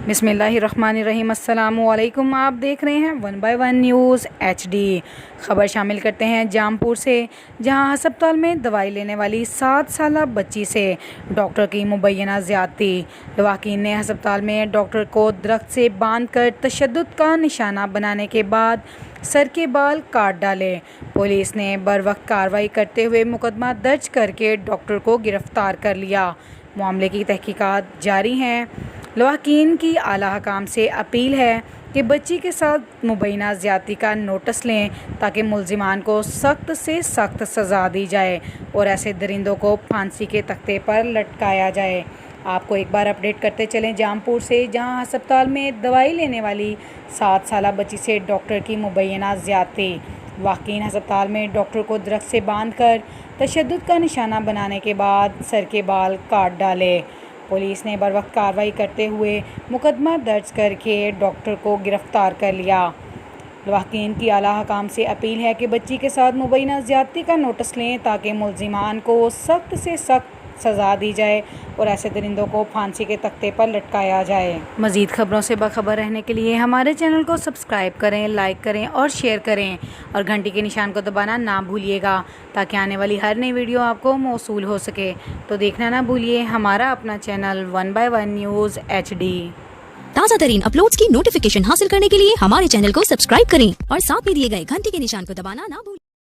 बिस्मिल्लाहिर्रहमानिर्रहीम। अस्सलामुअलैकुम। आप देख रहे हैं 1/1 न्यूज़ HD। ख़बर शामिल करते हैं जामपुर से, जहां अस्पताल में दवाई लेने वाली 7 साला बच्ची से डॉक्टर की मुबैना ज़्यादती। लवाकिन ने अस्पताल में डॉक्टर को दरख्त से बांधकर तशद्दुद का निशाना बनाने के बाद सर के बाल काट डाले। पुलिस ने बरवक्त कार्रवाई करते हुए मुकदमा दर्ज करके डॉक्टर को गिरफ्तार कर लिया। मामले की तहकीकात जारी हैं। लवाकिन की आला हकाम से अपील है कि बच्ची के साथ मुबैना ज़्यादती का नोटिस लें ताकि मुल्ज़िमान को सख्त से सख्त सज़ा दी जाए और ऐसे दरिंदों को फांसी के तख्ते पर लटकाया जाए। आपको एक बार अपडेट करते चलें जामपुर से, जहां अस्पताल में दवाई लेने वाली 7 साला बच्ची से डॉक्टर की मुबैना ज़्यादती। वाक़ईन अस्पताल में डॉक्टर को दरख्त से बांधकर तशद्दुद का निशाना बनाने के बाद सर के बाल काट डाले। पुलिस ने बरवक्त कार्रवाई करते हुए मुकदमा दर्ज करके डॉक्टर को गिरफ्तार कर लिया। लवाकिन की आला हकाम से अपील है कि बच्ची के साथ मुबैना ज़्यादती का नोटिस लें ताकि मुल्ज़िमान को सख्त से सख्त सज़ा दी जाए और ऐसे दरिंदों को फांसी के तख्ते पर लटकाया जाए। मज़ीद ख़बरों से बाखबर रहने के लिए हमारे चैनल को सब्सक्राइब करें, लाइक करें और शेयर करें और घंटी के निशान को दबाना ना भूलिएगा ताकि आने वाली हर नई वीडियो आपको मौसूल हो सके। तो देखना ना भूलिए हमारा अपना चैनल 1/1 न्यूज़ HD। ताज़ा तरीन अपलोड्स की नोटिफिकेशन हासिल करने के लिए हमारे चैनल को सब्सक्राइब करें और साथ में दिए गए घंटी के निशान को दबाना ना भूलें।